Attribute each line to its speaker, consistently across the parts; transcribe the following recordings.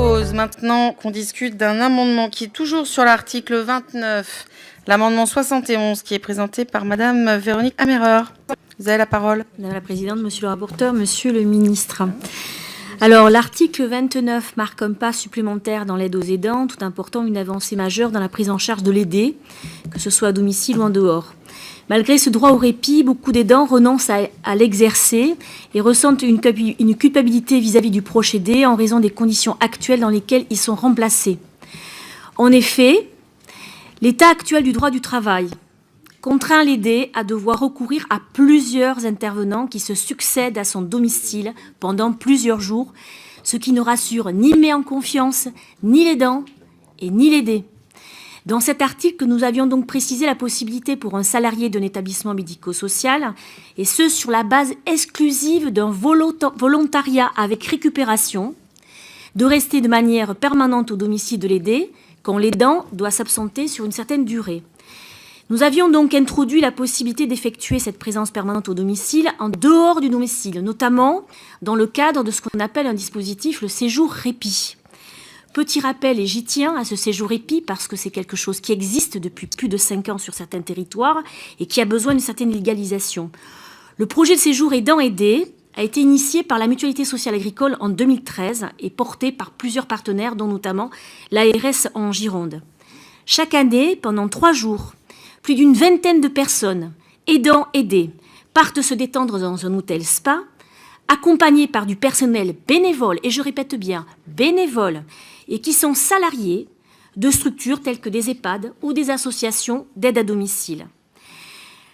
Speaker 1: propose maintenant qu'on discute d'un amendement qui est toujours sur l'article 29, l'amendement 71, qui est présenté par Madame Véronique Amerer. Vous avez la parole.
Speaker 2: Madame la Présidente, Monsieur le rapporteur, Monsieur le Ministre. Alors, l'article 29 marque un pas supplémentaire dans l'aide aux aidants, tout important une avancée majeure dans la prise en charge de l'aidé, que ce soit à domicile ou en dehors. Malgré ce droit au répit, beaucoup d'aidants renoncent à l'exercer et ressentent une culpabilité vis-à-vis du proche aidé en raison des conditions actuelles dans lesquelles ils sont remplacés. En effet, l'état actuel du droit du travail contraint l'aidé à devoir recourir à plusieurs intervenants qui se succèdent à son domicile pendant plusieurs jours, ce qui ne rassure ni met en confiance ni l'aidant et ni l'aidé. Dans cet article, nous avions donc précisé la possibilité pour un salarié d'un établissement médico-social, et ce sur la base exclusive d'un volontariat avec récupération, de rester de manière permanente au domicile de l'aidé quand l'aidant doit s'absenter sur une certaine durée. Nous avions donc introduit la possibilité d'effectuer cette présence permanente au domicile en dehors du domicile, notamment dans le cadre de ce qu'on appelle un dispositif, le séjour répit. Petit rappel, et j'y tiens à ce séjour répit parce que c'est quelque chose qui existe depuis plus de 5 ans sur certains territoires et qui a besoin d'une certaine légalisation. Le projet de séjour aidant-aidé a été initié par la Mutualité sociale agricole en 2013 et porté par plusieurs partenaires, dont notamment l'ARS en Gironde. Chaque année, pendant 3 jours, plus d'une vingtaine de personnes, aidants-aidés, partent se détendre dans un hôtel spa, accompagnés par du personnel bénévole, et je répète bien, bénévole, et qui sont salariés de structures telles que des EHPAD ou des associations d'aide à domicile.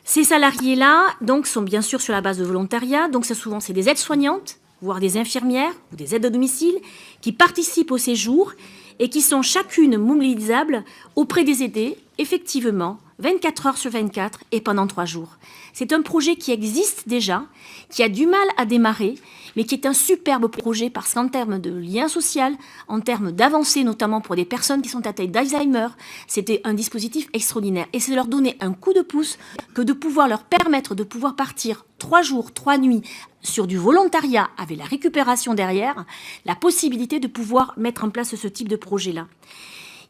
Speaker 2: Ces salariés-là, donc, sont bien sûr sur la base de volontariat, donc souvent c'est des aides-soignantes, voire des infirmières ou des aides à domicile, qui participent au séjour et qui sont chacune mobilisables auprès des aidés, effectivement, 24 heures sur 24 et pendant 3 jours. C'est un projet qui existe déjà, qui a du mal à démarrer, mais qui est un superbe projet parce qu'en termes de lien social, en termes d'avancée, notamment pour des personnes qui sont atteintes d'Alzheimer, c'était un dispositif extraordinaire. Et c'est leur donner un coup de pouce que de pouvoir leur permettre de pouvoir partir 3 jours, 3 nuits sur du volontariat avec la récupération derrière, la possibilité de pouvoir mettre en place ce type de projet-là.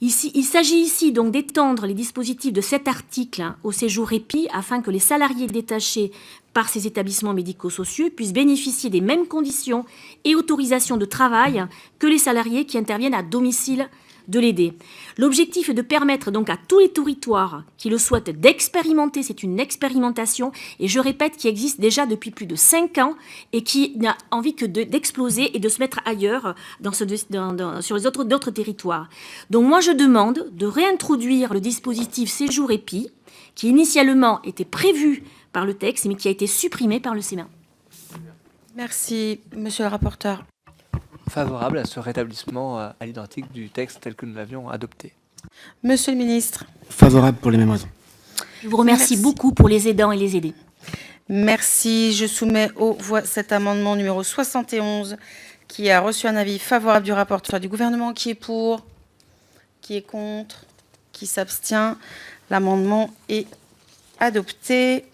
Speaker 2: Il s'agit ici donc d'étendre les dispositifs de cet article au séjour répit afin que les salariés détachés par ces établissements médico-sociaux puissent bénéficier des mêmes conditions et autorisations de travail que les salariés qui interviennent à domicile de l'aidé. L'objectif est de permettre donc à tous les territoires qui le souhaitent d'expérimenter, c'est une expérimentation, et je répète, qui existe déjà depuis plus de 5 ans et qui n'a envie que d'exploser et de se mettre ailleurs sur les d'autres territoires. Donc moi je demande de réintroduire le dispositif séjour répit qui initialement était prévu par le texte mais qui a été supprimé par le Sénat.
Speaker 1: Merci, monsieur le rapporteur.
Speaker 3: Favorable à ce rétablissement à l'identique du texte tel que nous l'avions adopté.
Speaker 1: Monsieur le ministre.
Speaker 4: Favorable pour les mêmes raisons.
Speaker 2: Je vous remercie beaucoup pour les aidants et les aidés.
Speaker 1: Merci. Je soumets aux voix cet amendement numéro 71 qui a reçu un avis favorable du rapporteur du gouvernement. Qui est pour? Qui est contre? Qui s'abstient? L'amendement est adopté.